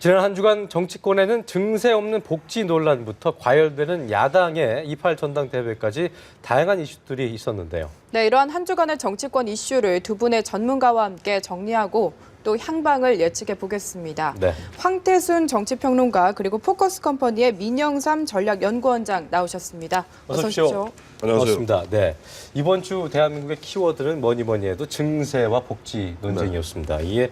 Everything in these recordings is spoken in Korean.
지난 한 주간 정치권에는 증세 없는 복지 논란부터 과열되는 야당의 28 전당대회까지 다양한 이슈들이 있었는데요. 네, 이러한 한 주간의 정치권 이슈를 두 분의 전문가와 함께 정리하고 또 향방을 예측해 보겠습니다. 네. 황태순 정치평론가 그리고 포커스 컴퍼니의 민영삼 전략연구원장 나오셨습니다. 어서 오십시오. 안녕하세요. 반갑습니다. 네. 이번 주 대한민국의 키워드는 뭐니 해도 증세와 복지 논쟁이었습니다. 이게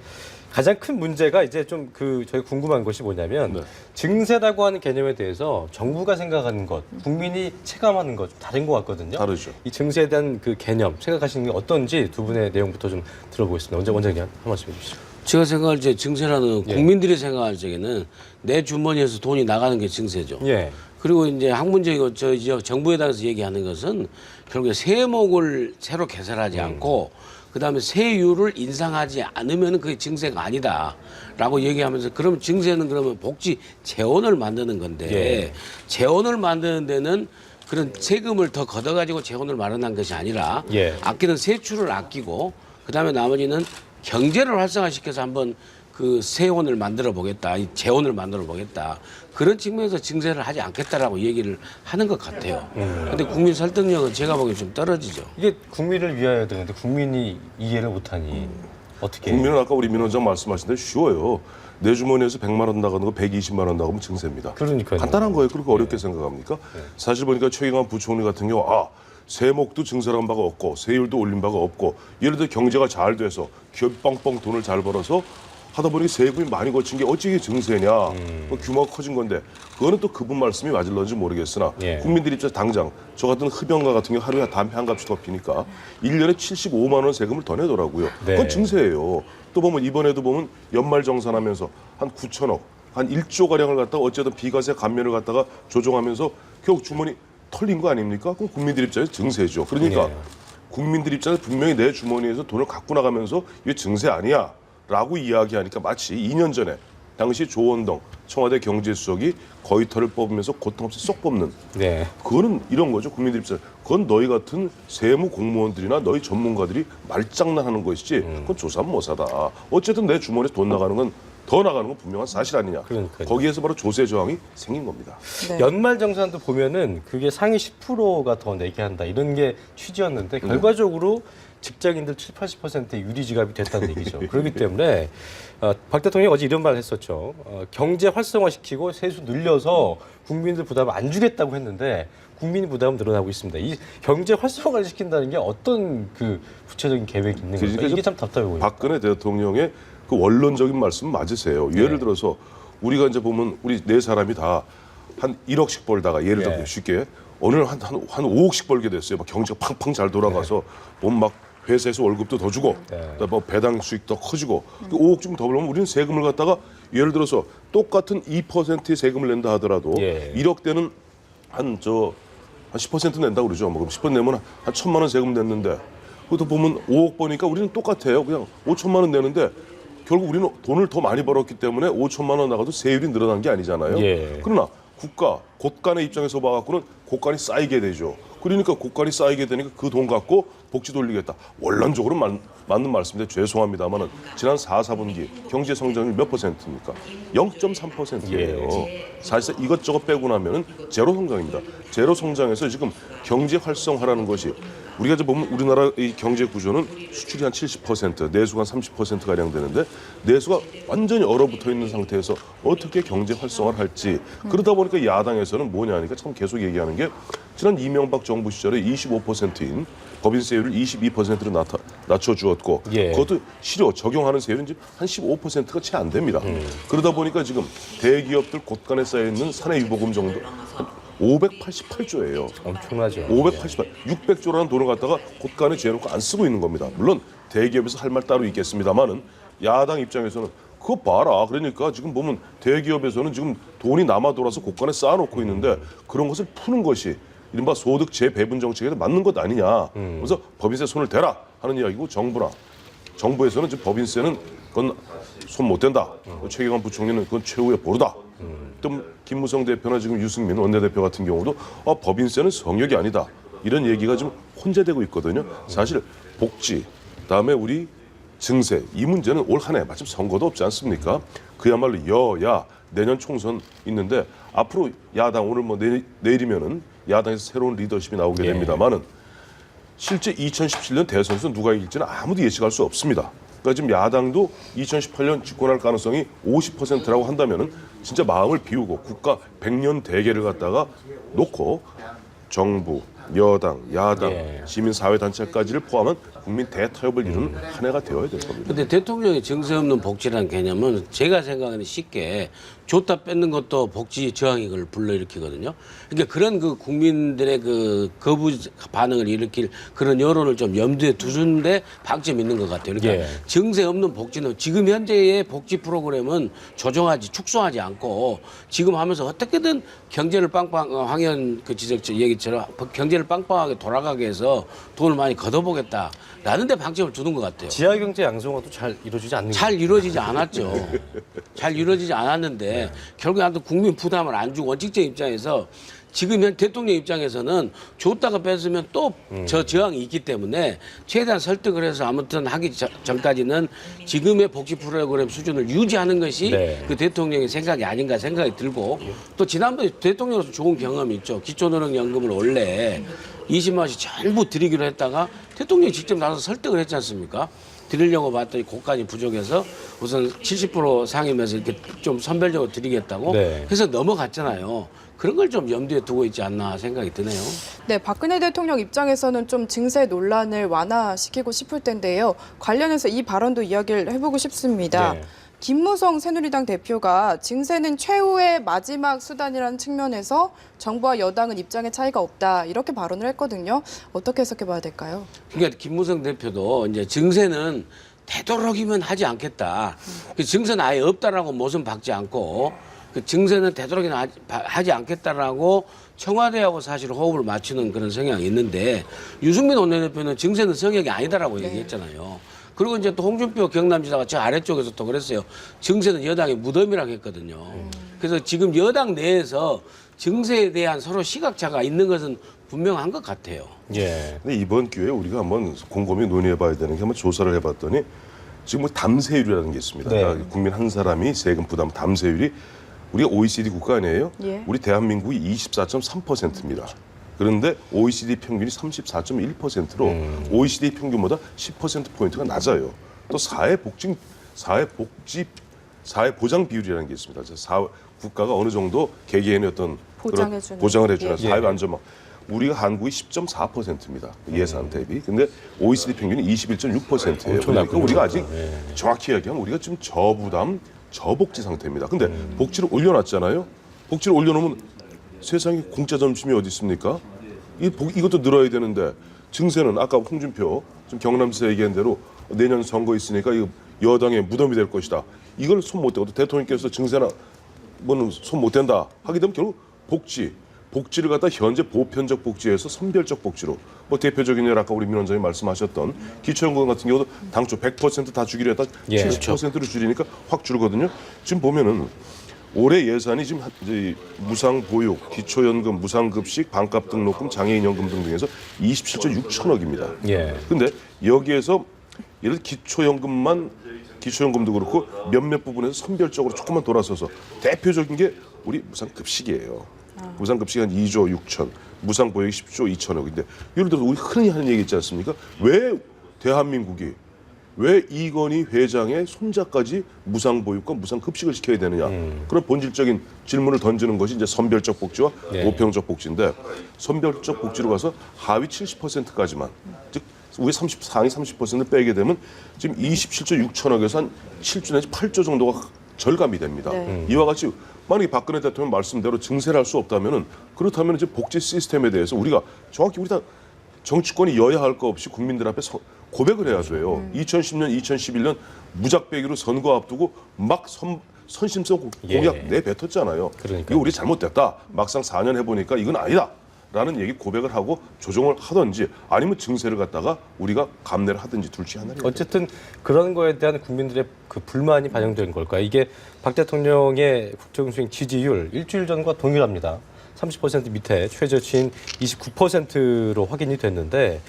가장 큰 문제가 이제 좀 저희 궁금한 것이 뭐냐면 증세라고 하는 개념에 대해서 정부가 생각하는 것, 국민이 체감하는 것 좀 다른 것 같거든요. 다르죠. 이 증세에 대한 그 개념 생각하시는 게 어떤지 두 분의 내용부터 좀 들어보겠습니다. 원장님 한 말씀 해주시죠. 제가 생각할 때 증세라는 국민들이 생각할 적에는 내 주머니에서 돈이 나가는 게 증세죠. 예. 그리고 이제 학문적이고 정부에 대해서 얘기하는 것은 결국에 세목을 새로 개설하지 않고 그다음에 세율을 인상하지 않으면 그게 증세가 아니다라고 얘기하면서 그러면 증세는 그러면 복지 재원을 만드는 건데 재원을 만드는 데는 그런 세금을 더 걷어가지고 재원을 마련한 것이 아니라 아끼는 세출을 아끼고 그다음에 나머지는 경제를 활성화시켜서 한번 그 세원을 만들어 보겠다, 이 재원을 만들어 보겠다. 그런 측면에서 증세를 하지 않겠다라고 얘기를 하는 것 같아요. 근데 국민 설득력은 제가 보기엔 좀 떨어지죠. 이게 국민을 위하여 되는데 국민이 이해를 못하니 어떻게? 국민은 아까 우리 민 원장 말씀하신 대로 쉬워요. 내 주머니에서 100만 원 나가는 거 120만 원 나가면 증세입니다. 그러니까요. 간단한 거예요. 그렇게 어렵게 생각합니까? 사실 보니까 최경환 부총리 같은 경우 세목도 증세한 바가 없고 세율도 올린 바가 없고 예를 들어 경제가 잘 돼서 기업이 뻥뻥 돈을 잘 벌어서 하다 보니 세금이 많이 거친 게 어찌 이게 증세냐. 규모가 커진 건데 그거는 또 그분 말씀이 맞을런지 모르겠으나 국민들 입장에서 당장 저 같은 흡연가 같은 경우 하루에 담배 한 값이 더 피니까 1년에 75만 원 세금을 더 내더라고요. 그건 증세예요. 또 보면 이번에도 보면 연말정산하면서 한 9천억, 한 1조가량을 갖다가 어쨌든 비과세 감면을 갖다가 조정하면서 결국 주머니 털린 거 아닙니까? 그럼 국민들 입장에서 증세죠. 그러니까 국민들 입장에서 분명히 내 주머니에서 돈을 갖고 나가면서 이게 증세 아니야. 라고 이야기하니까 마치 2년 전에 당시 조원동 청와대 경제수석이 거위털을 뽑으면서 고통 없이 쏙 뽑는 그거는 이런 거죠. 국민들 입장에서 그건 너희 같은 세무 공무원들이나 너희 전문가들이 말장난하는 것이지 그건 조사는 못하다. 어쨌든 내 주머니에 돈 나가는 건 더 나가는 건 분명한 사실 아니냐. 그러니까요. 거기에서 바로 조세 저항이 생긴 겁니다. 네. 연말정산도 보면은 그게 상위 10%가 더 내게 한다 이런 게 취지였는데 결과적으로 직장인들 70-80%의 유리지갑이 됐다는 얘기죠. 그렇기 때문에 박 대통령이 어제 이런 말을 했었죠. 경제 활성화시키고 세수 늘려서 국민들 부담을 안 주겠다고 했는데 국민 부담은 늘어나고 있습니다. 이 경제 활성화를 시킨다는 게 어떤 그 구체적인 계획이 있는 건가? 이게 참 답답해 보여요. 박근혜 대통령의 그 원론적인 말씀 맞으세요. 예를 들어서 우리가 이제 보면 우리 네 사람이 다 한 1억씩 벌다가 예를 들어 쉽게 오늘 한 5억씩 벌게 됐어요. 막 경제가 팡팡 잘 돌아가서 보면 막 회사에서 월급도 더 주고 뭐 배당 수익도 커지고 5억 좀 더 벌면 우리는 세금을 갖다가 예를 들어서 똑같은 2%의 세금을 낸다 하더라도 1억 대는 한 10% 낸다 그러죠. 뭐 그럼 10% 내면 한 1,000만 원 세금 냈는데 그것도 보면 5억 버니까 우리는 똑같아요. 그냥 5천만 원 내는데 결국 우리는 돈을 더 많이 벌었기 때문에 5천만 원 나가도 세율이 늘어난 게 아니잖아요. 그러나 국가, 곳간의 입장에서 봐갖고는 곳간이 쌓이게 되죠. 그러니까 곳간이 쌓이게 되니까 그 돈 갖고 복지 돌리겠다. 원론적으로 맞는 말씀인데 죄송합니다만은 지난 4분기 경제 성장률 몇 %입니까? 0.3%예요. 사실상 이것저것 빼고 나면은 제로 성장입니다. 제로 성장에서 지금 경제 활성화라는 것이 우리가 이제 보면 우리나라 이 경제 구조는 수출이 한 70%, 내수가 한 30% 가량 되는데 내수가 완전히 얼어붙어 있는 상태에서 어떻게 경제 활성화를 할지 그러다 보니까 야당에서는 뭐냐니까 참 계속 얘기하는 게 지난 이명박 정부 시절에 25%인 법인세율을 22%로 낮춰주었고 그것도 실효 적용하는 세율은 지금 한 15%가 채 안 됩니다. 그러다 보니까 지금 대기업들 곳간에 쌓여있는 사내유보금 정도 588조예요. 엄청나죠. 588, 600조라는 돈을 갖다가 곳간에 재놓고 안 쓰고 있는 겁니다. 물론 대기업에서 할 말 따로 있겠습니다만은 야당 입장에서는 그거 봐라. 그러니까 지금 보면 대기업에서는 지금 돈이 남아 돌아서 곳간에 쌓아놓고 있는데 그런 것을 푸는 것이 이른바 소득 재배분 정책에 맞는 것 아니냐. 그래서 법인세 손을 대라 하는 이야기고 정부에서는 지금 법인세는 그건 손 못 댄다. 최경환 부총리는 그건 최후의 보루다. 또 김무성 대표나 지금 유승민 원내대표 같은 경우도 법인세는 성역이 아니다. 이런 얘기가 지금 혼재되고 있거든요. 사실 복지, 그다음에 우리 증세 이 문제는 올 한 해 마침 선거도 없지 않습니까? 그야말로 여야 내년 총선 있는데 앞으로 야당 오늘 뭐 내일이면은 야당에서 새로운 리더십이 나오게 됩니다만은 실제 2017년 대선에서 누가 이길지는 아무도 예측할 수 없습니다. 그러니까 지금 야당도 2018년 집권할 가능성이 50%라고 한다면은 진짜 마음을 비우고 국가 100년 대계를 갖다가 놓고 정부, 여당, 야당, 시민사회단체까지를 포함한 국민 대타협을 이루는 한 해가 되어야 될 겁니다. 근데 대통령의 증세 없는 복지라는 개념은 제가 생각하는 쉽게 줬다 뺏는 것도 복지 저항을 불러일으키거든요. 그러니까 그런 그 국민들의 그 거부 반응을 일으킬 그런 여론을 좀 염두에 두는데 방점이 있는 것 같아요. 그러니까 증세 없는 복지는 지금 현재의 복지 프로그램은 조정하지 축소하지 않고 지금 하면서 어떻게든 경제를 황현 그 지적 얘기처럼 경제를 빵빵하게 돌아가게 해서 돈을 많이 걷어보겠다. 라는 데 방점을 두는 것 같아요. 지하경제 양성화도 잘 이루어지지 않는 잘 이루어지지 않았죠. 잘 이루어지지 않았는데 결국에 아무튼 국민 부담을 안 주고 원칙적 입장에서 지금 현 대통령 입장에서는 줬다가 뺏으면 또 저 저항이 있기 때문에 최대한 설득을 해서 아무튼 하기 전까지는 지금의 복지 프로그램 수준을 유지하는 것이 그 대통령의 생각이 아닌가 생각이 들고 또 지난번에 대통령으로서 좋은 경험이 있죠. 기초노령연금을 원래 20만 원씩 전부 드리기로 했다가 대통령이 직접 나서서 설득을 했지 않습니까? 드리려고 봤더니 고간이 부족해서 우선 70% 상임해서 이렇게 좀 선별적으로 드리겠다고 해서 넘어갔잖아요. 그런 걸 좀 염두에 두고 있지 않나 생각이 드네요. 네, 박근혜 대통령 입장에서는 좀 증세 논란을 완화시키고 싶을 텐데요. 관련해서 이 발언도 이야기를 해보고 싶습니다. 김무성 새누리당 대표가 증세는 최후의 마지막 수단이라는 측면에서 정부와 여당은 입장의 차이가 없다 이렇게 발언을 했거든요. 어떻게 해석해 봐야 될까요? 그러니까 김무성 대표도 이제 증세는 되도록이면 하지 않겠다. 그 증세는 아예 없다라고 모순 박지 않고 그 증세는 되도록이면 하지 않겠다라고 청와대하고 사실 호흡을 맞추는 그런 성향이 있는데 유승민 원내대표는 증세는 성역이 아니다라고 얘기했잖아요. 그리고 이제 또 홍준표 경남지사가 저 아래쪽에서 또 그랬어요. 증세는 여당의 무덤이라고 했거든요. 그래서 지금 여당 내에서 증세에 대한 서로 시각차가 있는 것은 분명한 것 같아요. 근데 이번 기회에 우리가 한번 곰곰이 논의해봐야 되는 게 한번 조사를 해봤더니 지금 뭐 담세율이라는 게 있습니다. 그러니까 국민 한 사람이 세금 부담 담세율이 우리가 OECD 국가 아니에요? 우리 대한민국이 24.3%입니다. 그런데 OECD 평균이 34.1%로 OECD 평균보다 10%포인트가 낮아요. 또 사회보장 비율이라는 게 있습니다. 국가가 어느 정도 개개인의 어떤 보장을 해주는 사회안전망. 우리가 한국이 10.4%입니다. 예산 대비. 근데 OECD 평균이 21.6%예요. 그러니까 우리가 아직 정확히 이야기하면 우리가 지금 저부담, 저복지 상태입니다. 근데 복지를 올려놨잖아요. 복지를 올려놓으면 세상에 공짜 점심이 어디 있습니까? 이것도 늘어야 되는데 증세는 아까 홍준표 지금 경남지사 얘기한 대로 내년 선거 있으니까 이거 여당의 무덤이 될 것이다. 이걸 손 못 대고 대통령께서 증세나 뭐는 손 못 댄다 하게 되면 결국 복지를 갖다 현재 보편적 복지에서 선별적 복지로 뭐 대표적인 예 아까 우리 민 원장님 말씀하셨던 기초연금 같은 경우도 당초 100% 다 주기로 했다 70%로 줄이니까 확 줄거든요. 지금 보면은 올해 예산이 지금 이제 무상보육, 기초연금, 무상급식, 반값 등록금, 장애인연금 등등에서 27조 6천억입니다. 근데 여기에서 예를 들어 기초연금도 그렇고 몇몇 부분에서 선별적으로 조금만 돌아서서 대표적인 게 우리 무상급식이에요. 무상급식이 한 2조 6천, 무상보육이 10조 2천억인데 예를 들어서 우리 흔히 하는 얘기 있지 않습니까? 왜 대한민국이 왜 이건희 회장의 손자까지 무상보육과 무상급식을 시켜야 되느냐. 그런 본질적인 질문을 던지는 것이 이제 선별적 복지와 보편적 복지인데 선별적 복지로 가서 하위 70%까지만 즉 우리 상위 30%를 빼게 되면 지금 27조 6천억에서 한 7조 내지 8조 정도가 절감이 됩니다. 이와 같이 만약에 박근혜 대통령 말씀대로 증세를 할 수 없다면은 그렇다면 이제 복지 시스템에 대해서 우리가 정확히 우리 다 정치권이 여야 할 거 없이 국민들 앞에 고백을 해야 돼요. 2010년, 2011년 무작배기로 선거 앞두고 막 선심성 공약 내뱉었잖아요. 이거 우리 잘못됐다. 막상 4년 해보니까 이건 아니다. 라는 얘기 고백을 하고 조정을 하든지 아니면 증세를 갖다가 우리가 감내를 하든지 둘 중에 하나를 어쨌든 그런 거에 대한 국민들의 그 불만이 반영된 걸까요? 이게 박 대통령의 국정수행 지지율 일주일 전과 동일합니다. 30% 밑에 최저치인 29%로 확인이 됐는데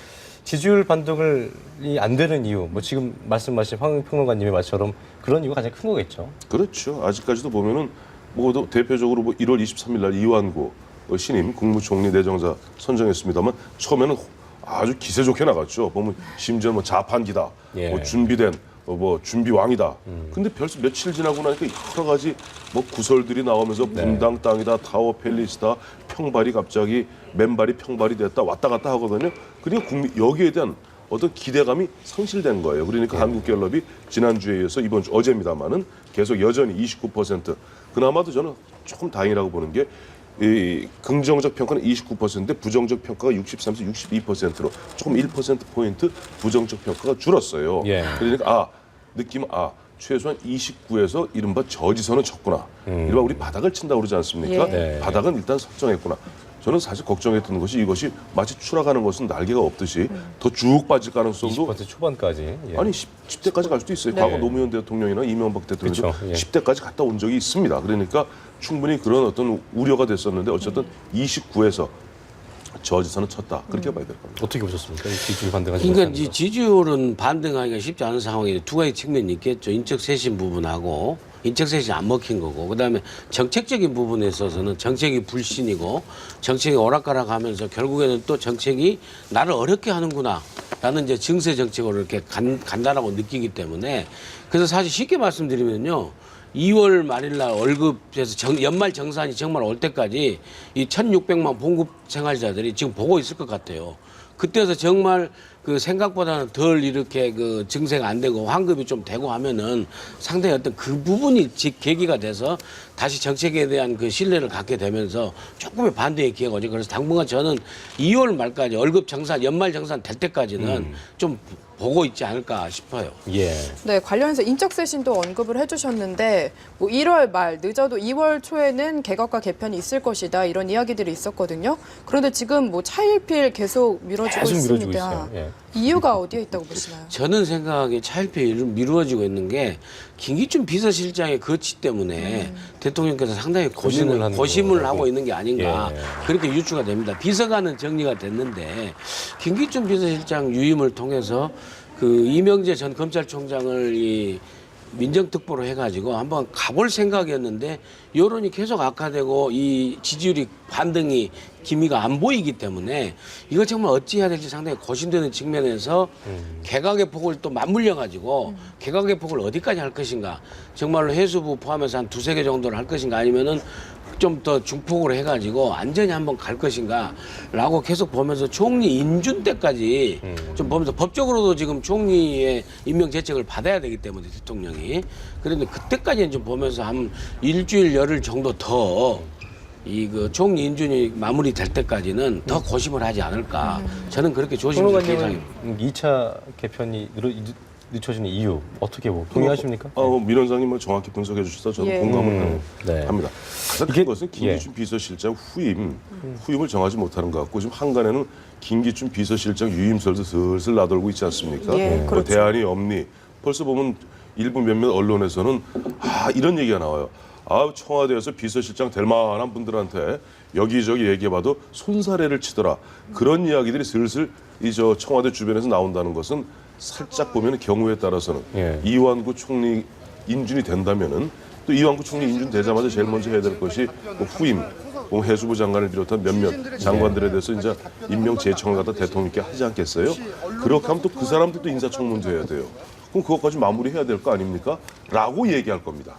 지지율 반등이 안 되는 이유, 뭐 지금 말씀하신 황 평론가님의 말처럼 그런 이유가 가장 큰 거겠죠. 그렇죠. 아직까지도 보면은 뭐 대표적으로 뭐 1월 23일 날 이완구 신임 국무총리 내정자 선정했습니다만 처음에는 아주 기세 좋게 나갔죠. 보면 심지어 뭐 자판기다, 예. 뭐 준비된 뭐 준비왕이다. 근데 벌써 며칠 지나고 나니까 여러 가지 뭐 구설들이 나오면서 분당 땅이다, 타워 팰리스다, 평발이 갑자기 맨발이 평발이 됐다 왔다 갔다 하거든요. 그러니까 국민 여기에 대한 어떤 기대감이 상실된 거예요. 그러니까 한국갤럽이 지난주에 이어서 이번 주 어제입니다만은 계속 여전히 29%. 그나마도 저는 조금 다행이라고 보는 게 이 긍정적 평가는 29%인데 부정적 평가가 63에서 62%로 조금 1%포인트 부정적 평가가 줄었어요. 예. 그러니까 느낌 최소한 29에서 이른바 저지선은 쳤구나. 이른바 우리 바닥을 친다고 그러지 않습니까? 예. 네. 바닥은 일단 설정했구나. 저는 사실 걱정했던 것이 이것이 마치 추락하는 것은 날개가 없듯이 더 쭉 빠질 가능성도 20% 초반까지. 예. 아니 10대까지 갈 수도 있어요. 네. 과거 노무현 대통령이나 이명박 대통령도 그쵸, 예. 10대까지 갔다 온 적이 있습니다. 그러니까 충분히 그런 어떤 우려가 됐었는데 어쨌든 29에서 저지선은 쳤다. 그렇게 봐야 될 겁니다. 어떻게 보셨습니까? 이 지지율 반등하지 그러니까 못하는 이 거. 지지율은 반등하기가 쉽지 않은 상황에 두 가지 측면이 있겠죠. 인적 쇄신 부분하고 인적 쇄신이 안 먹힌 거고, 그다음에 정책적인 부분에 있어서는 정책이 불신이고 정책이 오락가락하면서 결국에는 또 정책이 나를 어렵게 하는구나라는 이제 증세 정책으로 이렇게 간다라고 느끼기 때문에, 그래서 사실 쉽게 말씀드리면요. 2월 말일날 월급에서 연말 정산이 정말 올 때까지 이 1,600만 봉급 생활자들이 지금 보고 있을 것 같아요. 그때서 정말 그 생각보다는 덜 이렇게 그 증세가 안 되고 환급이 좀 되고 하면은 상당히 어떤 그 부분이 계기가 돼서 다시 정책에 대한 그 신뢰를 갖게 되면서 조금의 반대의 기회가 오죠. 그래서 당분간 저는 2월 말까지 월급 정산, 연말 정산 될 때까지는 좀 보고 있지 않을까 싶어요. 예. 네, 관련해서 인적 쇄신도 언급을 해주셨는데 뭐 1월 말 늦어도 2월 초에는 개각과 개편이 있을 것이다 이런 이야기들이 있었거든요. 그런데 지금 뭐 차일피일 계속 미뤄지고 계속 있습니다. 미뤄지고 있어요. 예. 이유가 어디에 있다고 보시나요? 저는 생각에 차일피일 미루어지고 있는 게 김기춘 비서실장의 거취 때문에 대통령께서 상당히 고심을 하는 고심을 거라고. 하고 있는 게 아닌가, 예. 그렇게 유추가 됩니다. 비서관은 정리가 됐는데 김기춘 비서실장 유임을 통해서 그 이명재 전 검찰총장을 이 민정특보로 해가지고 한번 가볼 생각이었는데 여론이 계속 악화되고 이 지지율이 반등이 기미가 안 보이기 때문에 이거 정말 어찌해야 될지 상당히 고심되는 측면에서 개각의 폭을 또 맞물려가지고 개각의 폭을 어디까지 할 것인가, 정말로 해수부 포함해서 한 두세 개 정도를 할 것인가, 아니면은 좀 더 중폭으로 해가지고 안전히 한번 갈 것인가라고 계속 보면서 총리 인준 때까지 좀 보면서, 법적으로도 지금 총리의 임명 제책을 받아야 되기 때문에 대통령이, 그런데 그때까지는 좀 보면서 한 일주일 열흘 정도 더 이 그 총리 인준이 마무리될 때까지는 더 고심을 하지 않을까, 저는 그렇게 조심스럽게 예상합니다. 평론가님은 2차 개편이 늦춰지는 이유 어떻게 동의하십니까? 민 원장님 정확히 분석해 주셔서 저는 예. 공감을 네. 합니다. 가장 이게- 큰 것은 김기춘 비서실장 후임을 정하지 못하는 것 같고, 지금 한간에는 김기춘 비서실장 유임설도 슬슬 나돌고 있지 않습니까? 예, 뭐 그렇죠. 대안이 없니? 벌써 보면 일부 몇몇 언론에서는 이런 얘기가 나와요. 청와대에서 비서실장 될 만한 분들한테 여기저기 얘기해봐도 손사래를 치더라. 그런 이야기들이 슬슬 청와대 주변에서 나온다는 것은 살짝 보면 경우에 따라서는 예. 이완구 총리 인준이 된다면은, 또 이완구 총리 인준 되자마자 제일 먼저 해야 될 것이 뭐 후임, 뭐 해수부 장관을 비롯한 몇몇 장관들에 대해서 이제 임명 제청을 갖다 대통령께 하지 않겠어요? 그렇게 하면 또 그 사람들도 인사청문회 해야 돼요. 그럼 그것까지 마무리해야 될 거 아닙니까? 라고 얘기할 겁니다.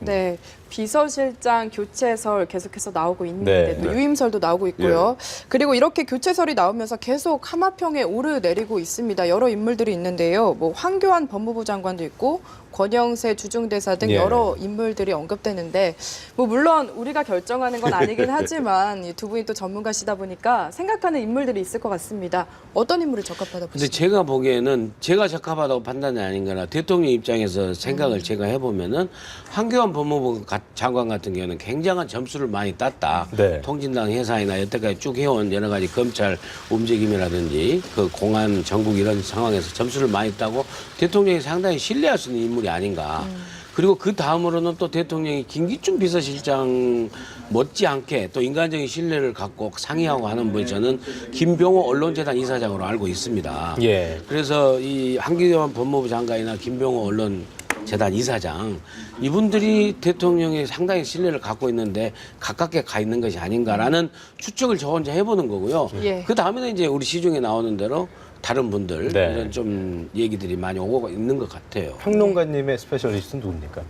네, 비서실장 교체설 계속해서 나오고 있는데 네. 또 유임설도 나오고 있고요. 그리고 이렇게 교체설이 나오면서 계속 하마평에 오르내리고 있습니다. 여러 인물들이 있는데요. 뭐 황교안 법무부 장관도 있고 권영세 주중대사 등 예. 여러 인물들이 언급되는데, 뭐 물론 우리가 결정하는 건 아니긴 하지만 이 두 분이 또 전문가시다 보니까 생각하는 인물들이 있을 것 같습니다. 어떤 인물이 적합하다 근데 보시나요? 제가 보기에는 제가 적합하다고 판단이 아닌거나 대통령 입장에서 생각을 제가 해보면은 황교안 법무부 장관 같은 경우는 굉장한 점수를 많이 땄다. 네. 통진당 해상이나 여태까지 쭉 해온 여러 가지 검찰 움직임이라든지 그 공안 전국 이런 상황에서 점수를 많이 따고 대통령이 상당히 신뢰할 수 있는 인물이 아닌가. 그리고 그 다음으로는 또 대통령이 김기춘 비서실장 못지않게 또 인간적인 신뢰를 갖고 상의하고 하는 분이 저는 김병호 언론재단 이사장으로 알고 있습니다. 예. 그래서 이 한기현 법무부 장관이나 김병호 언론재단 이사장 이분들이 대통령이 상당히 신뢰를 갖고 있는데 가깝게 가 있는 것이 아닌가라는 추측을 저 혼자 해보는 거고요. 예. 그 다음에는 이제 우리 시중에 나오는 대로 다른 분들 네. 이런 좀 얘기들이 많이 오고 있는 것 같아요. 평론가님의 스페셜리스트는 누굽니까?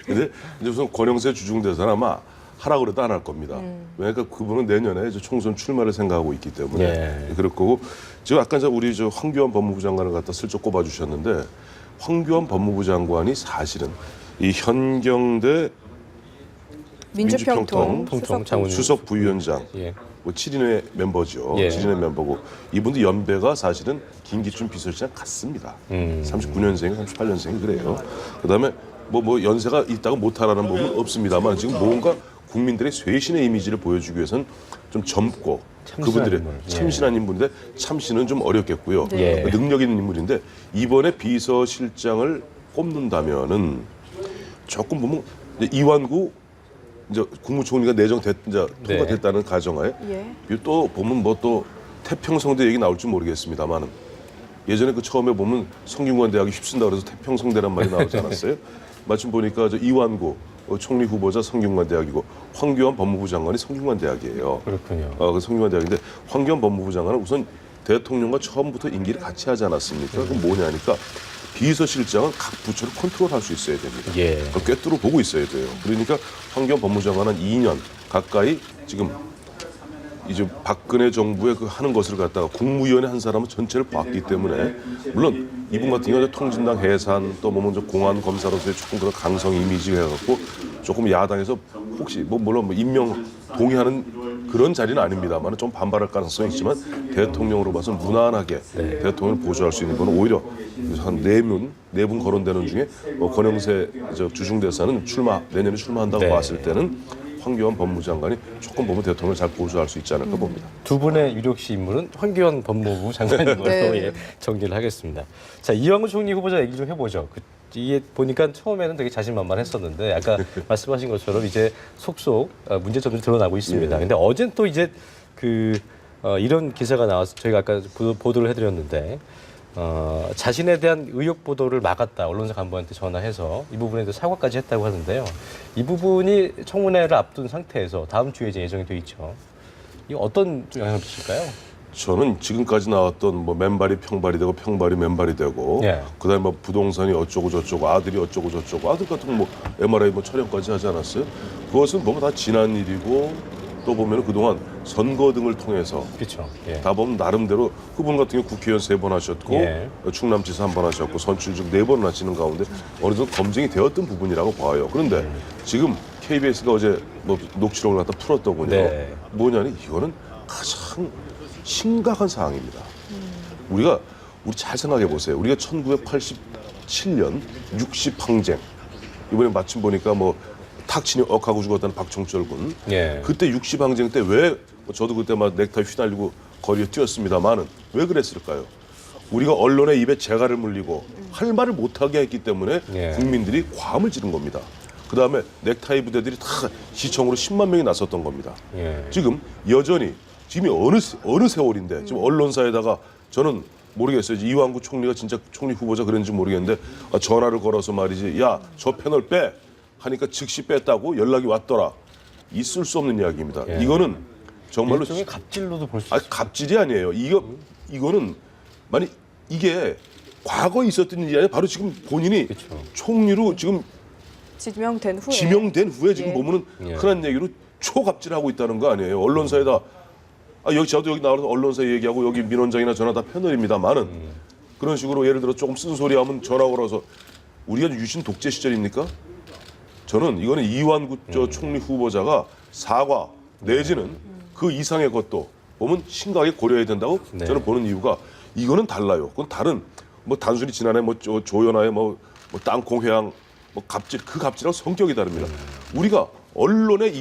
근데 이제 우선 권영세 주중대사는 아마 하라 그래도 안 할 겁니다. 왜냐니까 그분은 내년에 이제 총선 출마를 생각하고 있기 때문에 예. 그럴 거고 지금 아까 우리 황교안 법무부 장관을 갖다 슬쩍 꼽아주셨는데 황교안 법무부 장관이 사실은 이 현경대 민주평통 통통 장훈 수석 부위원장 예. 뭐 7인의 멤버죠. 예. 7인의 멤버고 이분도 연배가 사실은 김기춘 비서실장 같습니다. 39년생이 38년생이 그래요. 그다음에 뭐 연세가 있다고 못하라는 부분은 없습니다만 지금 뭔가 국민들의 쇄신의 이미지를 보여주기 위해서는 좀 젊고 참신한 그분들의 인물. 예. 참신한 인물인데 참신은 좀 어렵겠고요. 네. 능력 있는 인물인데 이번에 비서실장을 꼽는다면은 조금 보면 이제 이완구 이제 국무총리가 통과됐다는 가정하에 예. 또 보면 뭐 또 태평성대 얘기 나올지 모르겠습니다만은 예전에 그 처음에 보면 성균관 대학이 휩쓴다 그래서 태평성대란 말이 나오지 않았어요? 마침 보니까 저 이완구 총리 후보자 성균관 대학이고 황교안 법무부 장관이 성균관 대학이에요. 그렇군요. 그 성균관 대학인데 황교안 법무부 장관은 우선 대통령과 처음부터 임기를 같이 하지 않았습니까? 그럼 뭐냐니까 비서실장은 각 부처를 컨트롤할 수 있어야 됩니다. 예. 꿰뚫어 보고 있어야 돼요. 그러니까 황교안 법무부 장관은 2년 가까이 지금 이제 박근혜 정부의 그 하는 것을 갖다가 국무위원회 한 사람은 전체를 봤기 때문에 물론 이분 같은 경우는 통진당 해산 또 뭐 먼저 공안 검사로서의 조금 그런 강성 이미지가 해갖고 조금 야당에서 혹시 뭐 물론 뭐 임명 동의하는 그런 자리는 아닙니다만 좀 반발할 가능성이 있지만 대통령으로 봐서 무난하게 대통령을 보좌할 수 있는 건 오히려 한 네 분 거론되는 중에 권영세 주중대사는 내년에 출마한다고 네. 봤을 때는 황교안 법무부 장관이 조금 보면 대통령을 잘 보좌할 수 있지 않을까 봅니다. 두 분의 유력시 인물은 황교안 법무부 장관인 걸로 네. 예, 정리를 하겠습니다. 자, 이완구 총리 후보자 얘기 좀 해보죠. 이게 보니까 처음에는 되게 자신만만했었는데 아까 말씀하신 것처럼 이제 속속 문제점들이 드러나고 있습니다. 근데 어젠 또 이제 이런 기사가 나와서 저희가 아까 보도를 해드렸는데 자신에 대한 의혹 보도를 막았다. 언론사 간부한테 전화해서 이 부분에 대해서 사과까지 했다고 하는데요. 이 부분이 청문회를 앞둔 상태에서 다음 주에 이제 예정이 돼 있죠. 이거 어떤 영향을 미칠까요? 저는 지금까지 나왔던 뭐 맨발이 평발이 되고 평발이 맨발이 되고 예. 그다음에 뭐 부동산이 어쩌고 저쩌고 아들이 어쩌고 저쩌고 아들 같은 거 뭐 MRI 뭐 촬영까지 하지 않았어요? 그것은 보면 다 지난 일이고 또 보면 그동안 선거 등을 통해서 그렇죠. 예. 다 보면 나름대로 그분 같은 경우 국회의원 3번 하셨고 예. 충남지사 1번 하셨고 선출직 4번 하시는 가운데 어느 정도 검증이 되었던 부분이라고 봐요. 그런데 지금 KBS가 어제 뭐 녹취록을 갖다 풀었더군요. 네. 뭐냐니 이거는 가장 심각한 상황입니다. 우리 잘 생각해 보세요. 우리가 1987년 60항쟁 이번에 마침 보니까 뭐 탁친이 억하고 죽었다는 박종철 군. 예. 그때 60항쟁 때 왜 저도 그때 막 넥타이 휘날리고 거리에 뛰었습니다만은 왜 그랬을까요? 우리가 언론의 입에 재갈을 물리고 할 말을 못하게 했기 때문에 예. 국민들이 과음을 지른 겁니다. 그 다음에 넥타이 부대들이 다 시청으로 10만 명이 나섰던 겁니다. 예. 지금 여전히 지금이 어느 세월인데 지금 언론사에다가 저는 모르겠어요. 이완구 총리가 진짜 총리 후보자 그랬는지 모르겠는데 전화를 걸어서 말이지 야 저 패널 빼 하니까 즉시 뺐다고 연락이 왔더라. 있을 수 없는 이야기입니다. 예. 이거는 정말로 일종의 갑질로도 볼 수 있어요. 갑질이 아니에요. 이거는 만약 이게 과거에 있었던 일이 아니라 바로 지금 본인이 그렇죠. 총리로 지금 지명된 후에 지명된 후에 지금 예. 보면은 예. 흔한 얘기로 초갑질하고 있다는 거 아니에요. 언론사에다 저도 여기 나와서 언론사 얘기하고 여기 민원장이나 전화 다 패널입니다만은 그런 식으로 예를 들어 조금 쓴소리하면 전화 걸어서 우리가 유신 독재 시절입니까? 저는 이거는 이완구 총리 후보자가 사과 내지는 그 이상의 것도 보면 심각하게 고려해야 된다고 네. 저는 보는 이유가 이거는 달라요. 그건 다른 뭐 단순히 지난해 뭐 조연아의 뭐 땅콩 회항 뭐 갑질 그 갑질하고 성격이 다릅니다. 우리가 언론의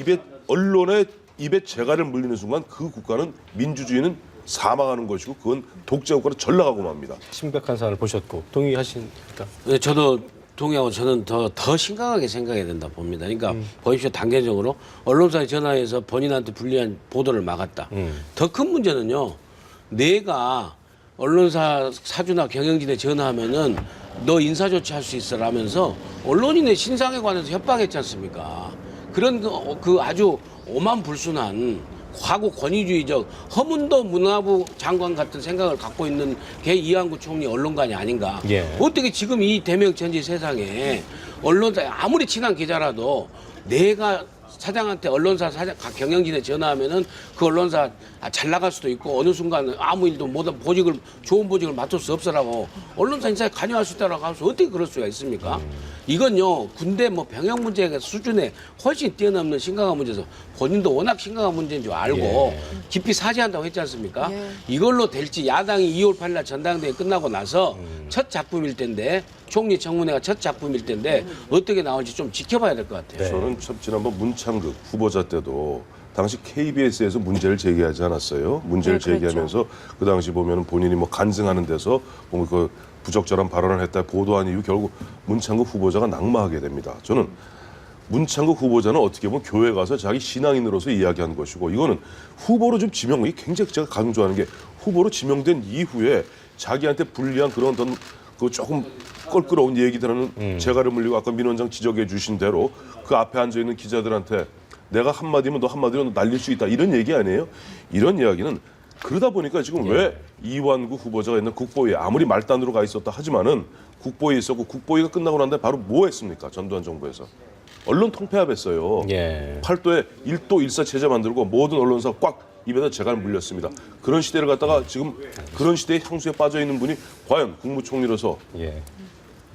입에 재갈을 물리는 순간 그 국가는 민주주의는 사망하는 것이고 그건 독재 국가는 전락하고 맙니다. 심각한 사안을 보셨고 동의하십니까? 네, 저도 동의하고 저는 더 심각하게 생각해야 된다 봅니다. 그러니까 보십시오. 단계적으로 언론사에 전화해서 본인한테 불리한 보도를 막았다. 더 큰 문제는요. 내가 언론사 사주나 경영진에 전화하면은 너 인사조치 할 수 있어라면서 언론인의 신상에 관해서 협박했지 않습니까? 그런 그 아주 오만불순한 과거 권위주의적 허문도 문화부 장관 같은 생각을 갖고 있는 개 이한구 총리 언론관이 아닌가. 예. 어떻게 지금 이 대명천지 세상에 언론사 아무리 친한 기자라도 내가 사장한테 언론사 사장 경영진에 전화하면은 그 언론사 잘 나갈 수도 있고 어느 순간 아무 일도 못 좋은 보직을 맡을 수 없어라고 언론사 인사에 관여할 수 있다라고 하면서 어떻게 그럴 수가 있습니까? 이건요 군대 뭐 병역 문제 수준에 훨씬 뛰어넘는 심각한 문제에서 본인도 워낙 심각한 문제인 줄 알고 깊이 사죄한다고 했지 않습니까? 이걸로 될지 야당이 2월 8일 날 전당대회 끝나고 나서 첫 작품일 텐데 총리 청문회가 첫 작품일 텐데 어떻게 나올지 좀 지켜봐야 될 것 같아요. 저는 참 지난번 문창극 후보자 때도 당시 KBS에서 문제를 제기하지 않았어요. 문제를 네, 그랬죠. 제기하면서 그 당시 보면 본인이 뭐 간증하는 데서 뭐 그 부적절한 발언을 했다 보도한 이후 결국 문창극 후보자가 낙마하게 됩니다. 저는 문창극 후보자는 어떻게 보면 교회 가서 자기 신앙인으로서 이야기한 것이고 이거는 후보로 좀 지명이 굉장히 제가 강조하는 게 후보로 지명된 이후에 자기한테 불리한 그런 어떤 그 조금 껄끄러운 얘기들은 재갈을 물리고 아까 민 원장 지적해 주신 대로 그 앞에 앉아 있는 기자들한테 내가 한마디면 너 한마디로 날릴 수 있다 이런 얘기 아니에요? 이런 이야기는 그러다 보니까 지금 왜 이완구 후보자가 있는 국보위에 아무리 말단으로 가 있었다 하지만은 국보위에 있었고 국보위가 끝나고 난 다음에 바로 뭐 했습니까? 전두환 정부에서 언론 통폐합했어요. 예. 팔도에 1도 1사 체제 만들고 모든 언론사 꽉 입에다 재갈 물렸습니다. 그런 시대를 갖다가 지금 그런 시대의 향수에 빠져 있는 분이 과연 국무총리로서 예.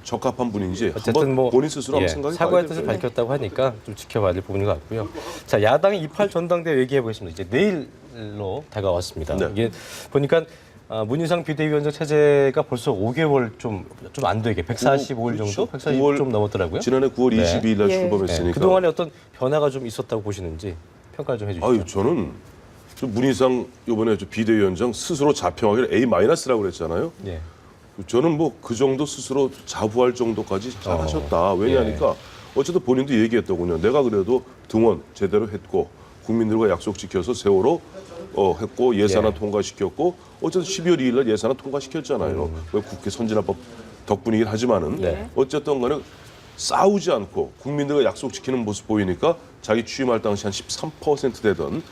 적합한 분인지 어쨌든 한번 뭐 본인 스스로 한번 생각해 사과의 봐야 뜻을 돼요. 밝혔다고 하니까 좀 지켜봐야 될 부분인 것 같고요. 자, 야당의 28 전당대회 얘기해 보겠습니다. 이제 내일로 다가왔습니다. 네. 이게 보니까 문희상 비대위원장 체제가 벌써 5개월 좀 안 되게 145일 정도, 140일 좀 넘었더라고요. 지난해 9월 네. 22일 날 예. 출범했으니까. 네. 그동안에 어떤 변화가 좀 있었다고 보시는지 평가 좀 해주시죠. 아유 저는 저 문희상 이번에 저 비대위원장 스스로 자평하기를 A-라고 그랬잖아요. 예. 저는 뭐 그 정도 스스로 자부할 정도까지 잘하셨다. 왜냐하니까 어쨌든 본인도 얘기했더군요. 내가 그래도 등원 제대로 했고 국민들과 약속 지켜서 세월호 했고 예산안 통과시켰고 어쨌든 12월 2일 날 예산안 통과시켰잖아요. 왜 국회 선진화법 덕분이긴 하지만은 네. 어쨌든 간에 싸우지 않고 국민들과 약속 지키는 모습 보이니까 자기 취임할 당시 한 13% 되던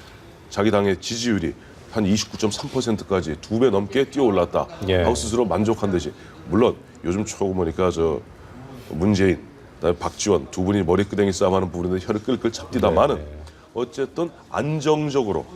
자기 당의 지지율이 한 29.3%까지 2배 넘게 뛰어올랐다. 예. 하고 스스로 만족한 듯이 물론 요즘 초고 보니까 저 문재인, 그다음에 박지원 두 분이 머리끄댕이 싸움하는 부분인데 혀를 끌끌 잡디다마는 어쨌든 안정적으로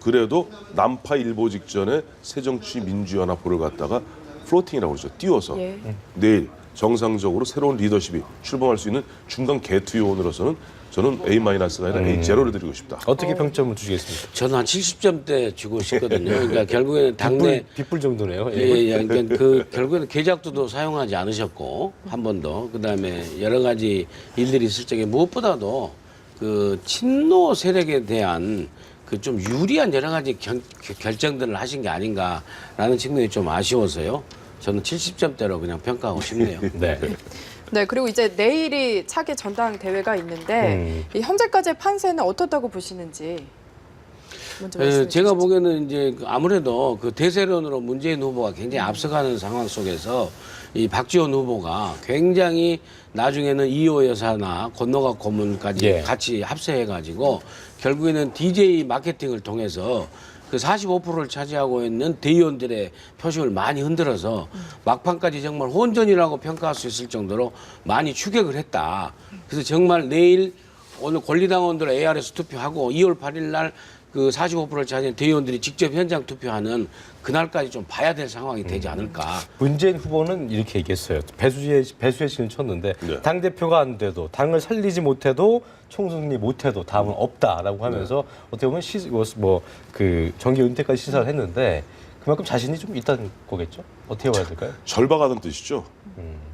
그래도 난파 일보 직전에 새정치민주연합부를 갖다가 플로팅이라고 그러죠. 띄워서 예. 내일 정상적으로 새로운 리더십이 출범할 수 있는 중간 개투 요원으로서는 저는 A-가 아니라 A0를 드리고 싶다. 어떻게 평점을 주시겠습니까? 저는 한 70점대 주고 싶거든요. 그러니까 결국에는 당내 빗불 정도네요. 예, 그러니까 그 결국에는 계작도도 사용하지 않으셨고 한 번도 그다음에 여러 가지 일들이 있을 적에 무엇보다도 그 친노 세력에 대한 그 좀 유리한 여러 가지 결정들을 하신 게 아닌가라는 측면이 좀 아쉬워서요. 저는 70점대로 그냥 평가하고 싶네요. 네. 네, 그리고 이제 내일이 차기 전당대회가 있는데 이 현재까지의 판세는 어떻다고 보시는지 먼저 말씀해 제가 주시죠. 보기에는 이제 아무래도 그 대세론으로 문재인 후보가 굉장히 앞서가는 상황 속에서 이 박지원 후보가 굉장히 나중에는 이호 여사나 권노가 고문까지 예. 같이 합세해가지고 결국에는 DJ 마케팅을 통해서 그 45%를 차지하고 있는 대의원들의 표심을 많이 흔들어서 막판까지 정말 혼전이라고 평가할 수 있을 정도로 많이 추격을 했다. 그래서 정말 내일 오늘 권리당원들 AR에서 투표하고 2월 8일 날 그 45%를 차지한 대의원들이 직접 현장 투표하는 그날까지 좀 봐야 될 상황이 되지 않을까. 문재인 후보는 이렇게 얘기했어요. 배수의 신을 쳤는데 네. 당 대표가 안 돼도 당을 살리지 못해도 총승리 못해도 다음은 없다라고 하면서 어떻게 보면 그 정계 은퇴까지 시사를 했는데 그만큼 자신이 좀 있다는 거겠죠? 어떻게 봐야 될까요? 절박하다는 뜻이죠.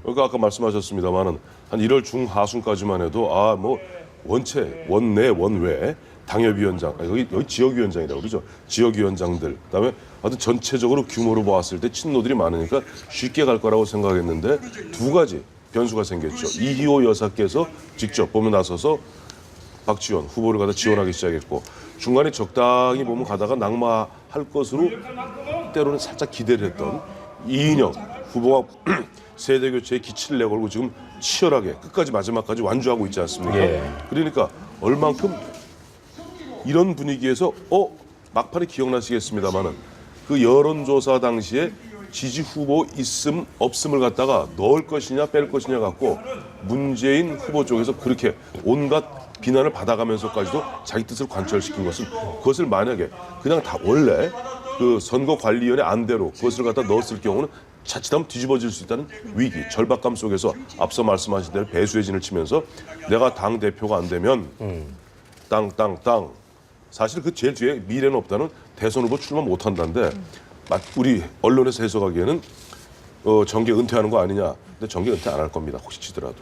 그러니까 아까 말씀하셨습니다만은 한 1월 중하순까지만 해도 뭐 원체 원내 원외 당협위원장 여기 지역위원장이라고 그러죠. 지역위원장들 그다음에 하여튼 전체적으로 규모로 보았을 때 친노들이 많으니까 쉽게 갈 거라고 생각했는데 두 가지 변수가 생겼죠. 이희호 여사께서 직접 보면 나서서 박지원 후보를 갖다 지원하기 시작했고 중간에 적당히 보면 가다가 낙마할 것으로 때로는 살짝 기대를 했던 이인영 후보가 세대 교체에 기치를 내걸고 지금 치열하게 끝까지 마지막까지 완주하고 있지 않습니까? 예. 그러니까 얼만큼 이런 분위기에서 막판에 기억나시겠습니다마는 그 여론조사 당시에 지지 후보 있음 없음을 갖다가 넣을 것이냐 뺄 것이냐 갖고 문재인 후보 쪽에서 그렇게 온갖 비난을 받아가면서까지도 자기 뜻을 관철시킨 것은 그것을 만약에 그냥 다 원래 그 선거관리위원회 안대로 그것을 갖다 넣었을 경우는 자칫하면 뒤집어질 수 있다는 위기, 절박감 속에서 앞서 말씀하신 대로 배수의 진을 치면서 내가 당 대표가 안 되면 땅 사실 그 제일 뒤에 미래는 없다는 대선 후보 출마 못 한다는데 우리 언론에서 해석하기에는 정계 은퇴하는 거 아니냐. 근데 정계 은퇴 안 할 겁니다. 혹시 치더라도.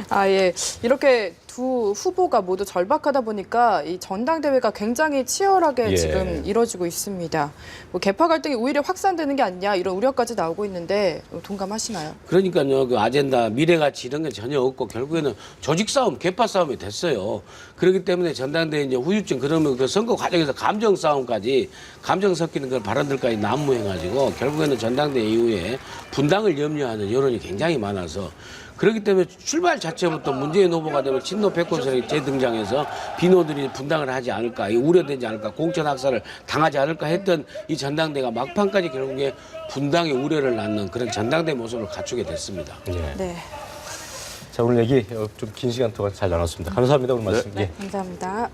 아, 예. 이렇게 두 후보가 모두 절박하다 보니까 이 전당대회가 굉장히 치열하게 예. 지금 이뤄지고 있습니다. 뭐 개파 갈등이 오히려 확산되는 게 아니냐 이런 우려까지 나오고 있는데 동감하시나요? 그러니까요, 그 아젠다, 미래가치 이런 게 전혀 없고 결국에는 조직 싸움, 개파 싸움이 됐어요. 그렇기 때문에 전당대회 이제 후유증 그러면 그 선거 과정에서 감정 싸움까지 감정 섞이는 그 발언들까지 난무해가지고 결국에는 전당대회 이후에 분당을 염려하는 여론이 굉장히 많아서 그렇기 때문에 출발 자체부터 문재인 후보가 되면 친노 패권세력이 재등장해서 비노들이 분당을 하지 않을까, 우려되지 않을까, 공천 학살을 당하지 않을까 했던 이 전당대가 막판까지 결국에 분당의 우려를 낳는 그런 전당대 모습을 갖추게 됐습니다. 예. 네. 자, 오늘 얘기 좀 긴 시간 동안 잘 나눴습니다. 감사합니다. 오늘 말씀. 예. 감사합니다.